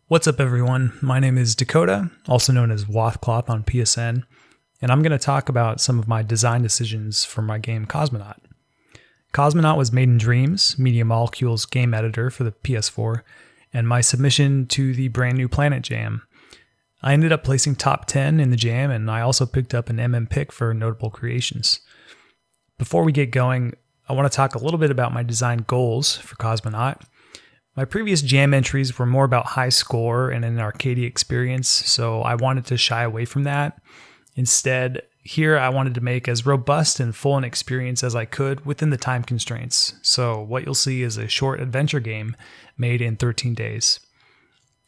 What's up, everyone? My name is Dakota, also known as Wathcloth on PSN, and I'm going to talk about some of my design decisions for my game Cosmonaut. Cosmonaut was made in Dreams, Media Molecule's game editor for the PS4, and my submission to the brand new Planet Jam. I ended up placing top 10 in the jam, and I also picked up an MM pick for notable creations. Before we get going, I want to talk a little bit about my design goals for Cosmonaut. My previous jam entries were more about high score and an arcadey experience, so I wanted to shy away from that. Instead, here I wanted to make as robust and full an experience as I could within the time constraints. So what you'll see is a short adventure game made in 13 days.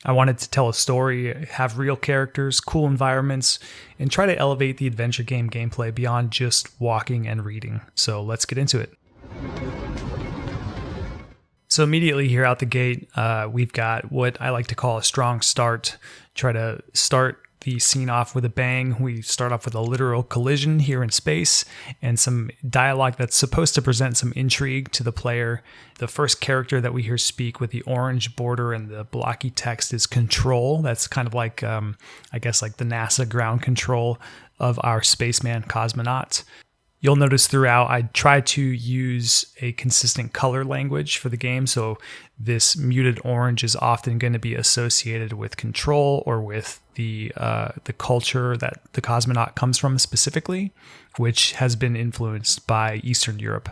I wanted to tell a story, have real characters, cool environments, and try to elevate the adventure game gameplay beyond just walking and reading. So let's get into it. So immediately here out the gate, we've got what I like to call a strong start. Try to start the scene off with a bang. We start off with a literal collision here in space and some dialogue that's supposed to present some intrigue to the player. The first character that we hear speak with the orange border and the blocky text is Control. That's kind of like, I guess like the NASA ground control of our spaceman Cosmonaut. You'll notice throughout I try to use a consistent color language for the game, so this muted orange is often going to be associated with Control or with the culture that the Cosmonaut comes from specifically, which has been influenced by Eastern Europe.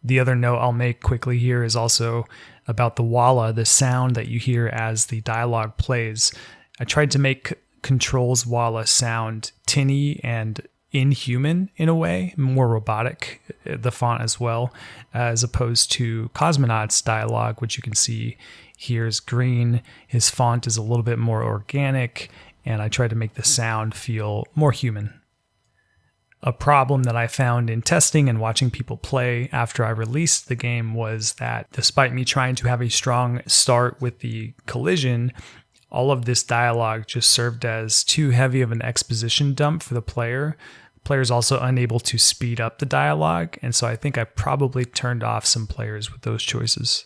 The other note I'll make quickly here is also about the walla, the sound that you hear as the dialogue plays. I tried to make Control's walla sound tinny and inhuman in a way, more robotic, the font as well, as opposed to Cosmonaut's dialogue, which you can see here is green. His font is a little bit more organic, and I tried to make the sound feel more human. A problem that I found in testing and watching people play after I released the game was that despite me trying to have a strong start with the collision, all of this dialogue just served as too heavy of an exposition dump for the player. Players also unable to speed up the dialogue, and so I think I probably turned off some players with those choices.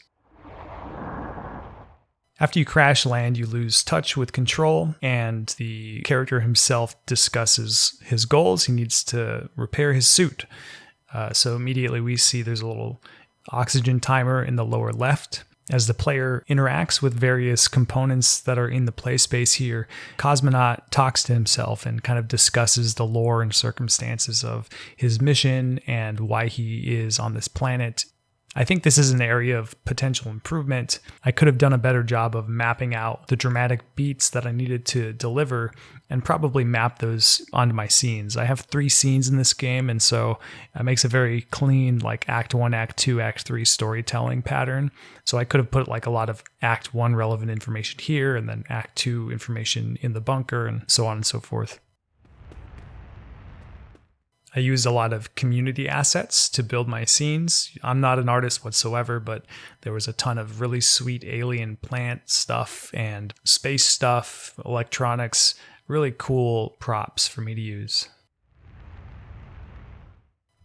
After you crash land, you lose touch with Control, and the character himself discusses his goals. He needs to repair his suit. So immediately we see there's a little oxygen timer in the lower left. As the player interacts with various components that are in the play space here, Cosmonaut talks to himself and kind of discusses the lore and circumstances of his mission and why he is on this planet. I think this is an area of potential improvement. I could have done a better job of mapping out the dramatic beats that I needed to deliver and probably map those onto my scenes. I have 3 scenes in this game, and so it makes a very clean like Act 1, Act 2, Act 3 storytelling pattern. So I could have put like a lot of Act 1 relevant information here and then Act 2 information in the bunker and so on and so forth. I used a lot of community assets to build my scenes. I'm not an artist whatsoever, but there was a ton of really sweet alien plant stuff and space stuff, electronics, really cool props for me to use.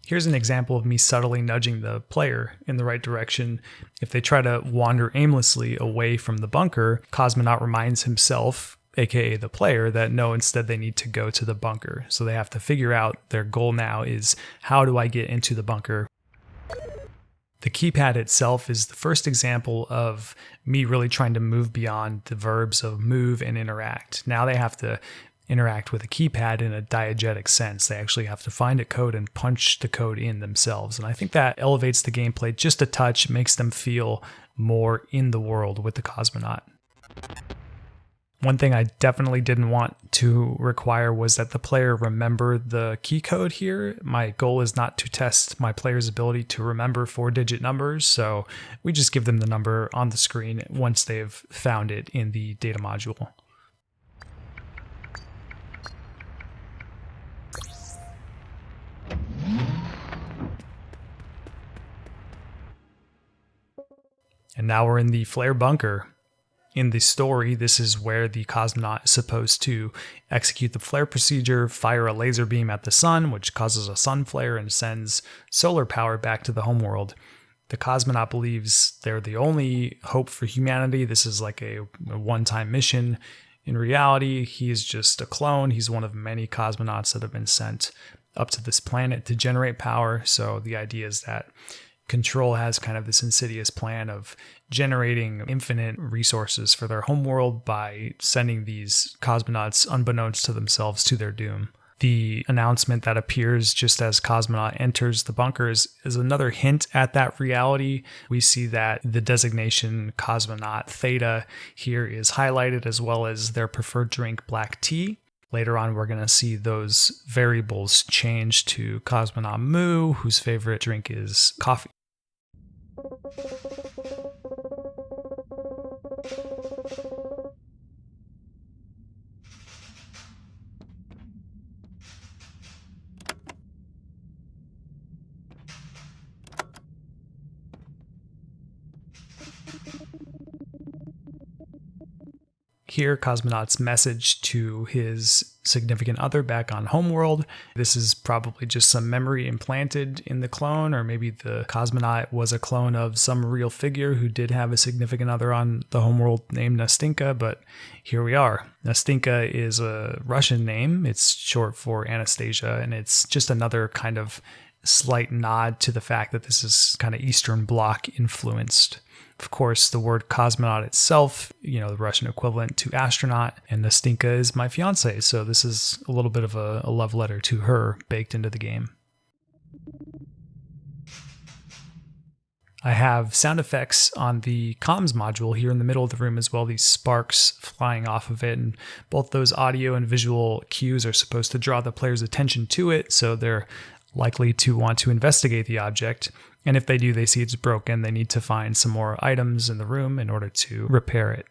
Here's an example of me subtly nudging the player in the right direction. If they try to wander aimlessly away from the bunker, Cosmonaut reminds himself, aka the player, that no, instead they need to go to the bunker. So they have to figure out their goal now is, how do I get into the bunker? The keypad itself is the first example of me really trying to move beyond the verbs of move and interact. Now they have to interact with a keypad in a diegetic sense. They actually have to find a code and punch the code in themselves. And I think that elevates the gameplay just a touch, makes them feel more in the world with the Cosmonaut. One thing I definitely didn't want to require was that the player remember the key code here. My goal is not to test my player's ability to remember 4-digit numbers, so we just give them the number on the screen once they've found it in the data module. And now we're in the flare bunker. In the story, this is where the Cosmonaut is supposed to execute the flare procedure, fire a laser beam at the sun, which causes a sun flare and sends solar power back to the homeworld. The cosmonaut believes they're the only hope for humanity. This is like a one-time mission. In reality, he is just a clone. He's one of many cosmonauts that have been sent up to this planet to generate power. So the idea is that Control has kind of this insidious plan of generating infinite resources for their homeworld by sending these cosmonauts, unbeknownst to themselves, to their doom. The announcement that appears just as Cosmonaut enters the bunkers is another hint at that reality. We see that the designation Cosmonaut Theta here is highlighted, as well as their preferred drink, black tea. Later on, we're going to see those variables change to Cosmonaut Mu, whose favorite drink is coffee. Here, Cosmonaut's message to his significant other back on homeworld. This is probably just some memory implanted in the clone, or maybe the cosmonaut was a clone of some real figure who did have a significant other on the homeworld named Nastinka, but here we are. Nastinka is a Russian name. It's short for Anastasia, and it's just another kind of slight nod to the fact that this is kind of Eastern Bloc influenced. Of course, the word cosmonaut itself, the Russian equivalent to astronaut, and Nastinka is my fiance, so this is a little bit of a love letter to her baked into the game. I have sound effects on the comms module here in the middle of the room as well, these sparks flying off of it, and both those audio and visual cues are supposed to draw the player's attention to it, so they're likely to want to investigate the object. And if they do, they see it's broken, they need to find some more items in the room in order to repair it.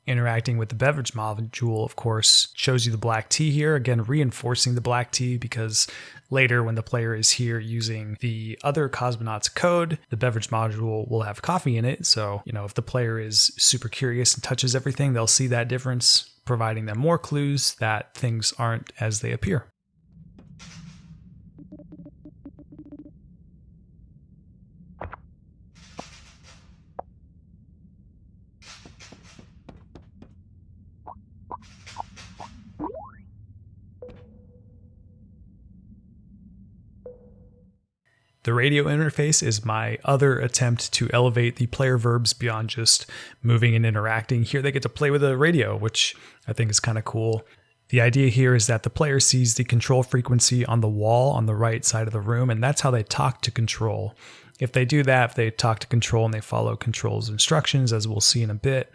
Interacting with the beverage module, of course, shows you the black tea here, again reinforcing the black tea because later when the player is here using the other cosmonaut's code, the beverage module will have coffee in it. So, if the player is super curious and touches everything, they'll see that difference, providing them more clues that things aren't as they appear. The radio interface is my other attempt to elevate the player verbs beyond just moving and interacting. Here they get to play with a radio, which I think is kind of cool. The idea here is that the player sees the control frequency on the wall on the right side of the room, and that's how they talk to Control. If they do that, if they talk to Control and they follow Control's instructions, as we'll see in a bit,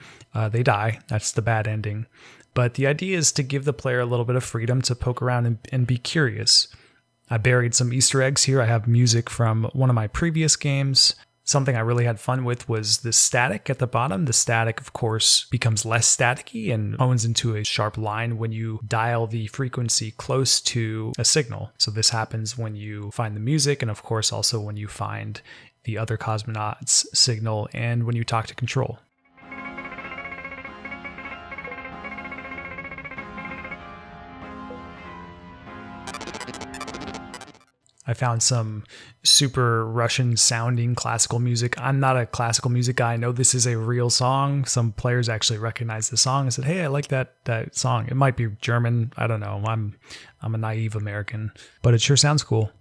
they die. That's the bad ending. But the idea is to give the player a little bit of freedom to poke around and be curious. I buried some Easter eggs here. I have music from one of my previous games. Something I really had fun with was the static at the bottom. The static, of course, becomes less staticky and hones into a sharp line when you dial the frequency close to a signal. So this happens when you find the music, and of course also when you find the other cosmonaut's signal and when you talk to Control. I found some super Russian sounding classical music. I'm not a classical music guy. I know this is a real song. Some players actually recognized the song and said, "Hey, I like that song." It might be German. I don't know. I'm a naive American, but it sure sounds cool.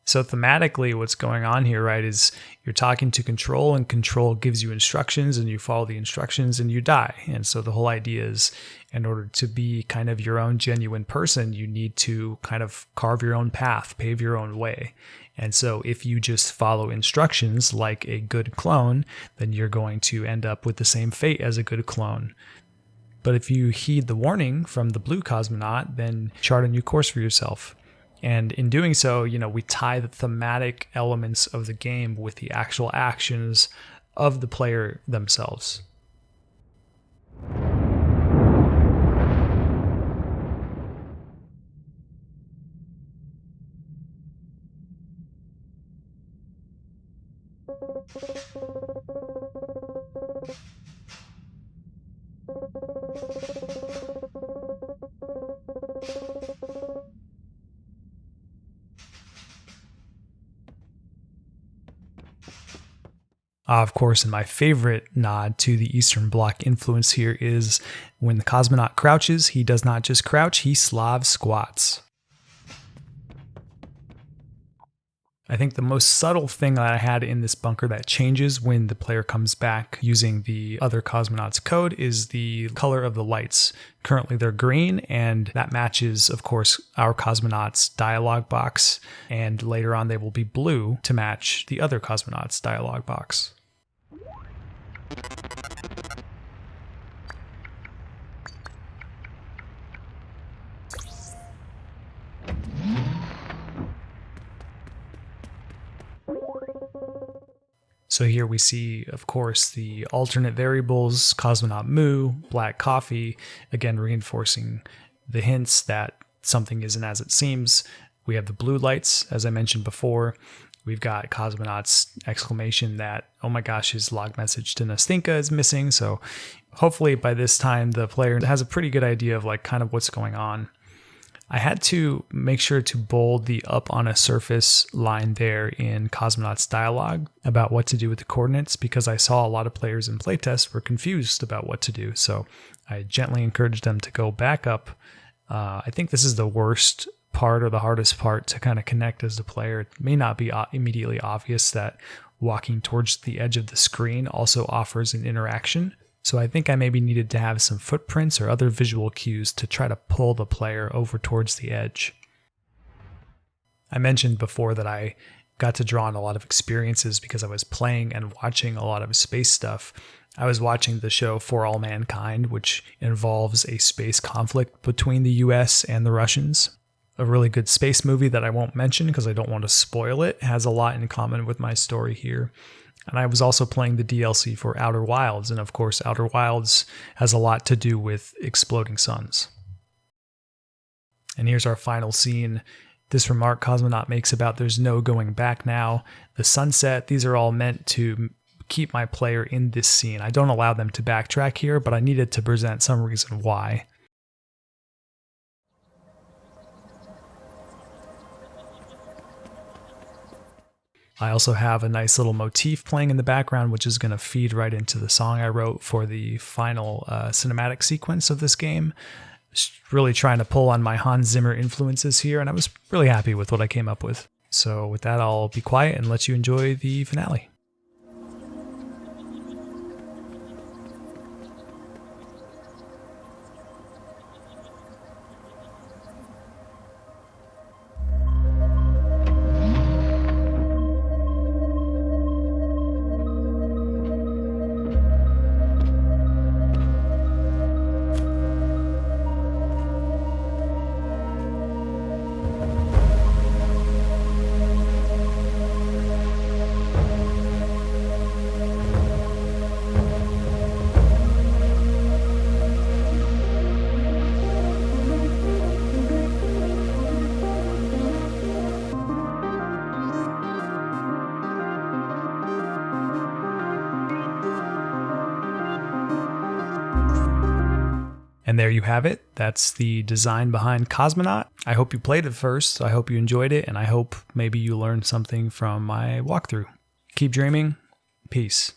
So thematically, what's going on here, right, is you're talking to Control, and Control gives you instructions, and you follow the instructions, and you die. And so the whole idea is, in order to be kind of your own genuine person, you need to kind of carve your own path, pave your own way. And so if you just follow instructions like a good clone, then you're going to end up with the same fate as a good clone. But if you heed the warning from the blue cosmonaut, then chart a new course for yourself. And in doing so, we tie the thematic elements of the game with the actual actions of the player themselves. Of course, and my favorite nod to the Eastern Bloc influence here is when the Cosmonaut crouches, he does not just crouch, he Slav squats. I think the most subtle thing that I had in this bunker that changes when the player comes back using the other Cosmonaut's code is the color of the lights. Currently they're green, and that matches, of course, our Cosmonaut's dialog box, and later on they will be blue to match the other Cosmonaut's dialog box. So here we see, of course, the alternate variables, Cosmonaut Moo, black coffee, again reinforcing the hints that something isn't as it seems. We have the blue lights, as I mentioned before. We've got Cosmonaut's exclamation that, oh my gosh, his log message to Nastinka is missing. So hopefully by this time the player has a pretty good idea of like kind of what's going on. I had to make sure to bold the up on a surface line there in Cosmonaut's dialogue about what to do with the coordinates, because I saw a lot of players in playtests were confused about what to do. So I gently encouraged them to go back up. I think this is the worst part or the hardest part to kind of connect as a player. It may not be immediately obvious that walking towards the edge of the screen also offers an interaction. So I think I maybe needed to have some footprints or other visual cues to try to pull the player over towards the edge. I mentioned before that I got to draw on a lot of experiences because I was playing and watching a lot of space stuff. I was watching the show For All Mankind, which involves a space conflict between the US and the Russians. A really good space movie that I won't mention because I don't want to spoil it. It has a lot in common with my story here. And I was also playing the DLC for Outer Wilds, and of course Outer Wilds has a lot to do with exploding suns. And here's our final scene. This remark Cosmonaut makes about there's no going back now, the sunset, these are all meant to keep my player in this scene. I don't allow them to backtrack here, but I needed to present some reason why. I also have a nice little motif playing in the background, which is going to feed right into the song I wrote for the final cinematic sequence of this game. Just really trying to pull on my Hans Zimmer influences here, and I was really happy with what I came up with. So with that, I'll be quiet and let you enjoy the finale. And there you have it. That's the design behind Cosmonaut. I hope you played it first. I hope you enjoyed it, and I hope maybe you learned something from my walkthrough. Keep dreaming. Peace.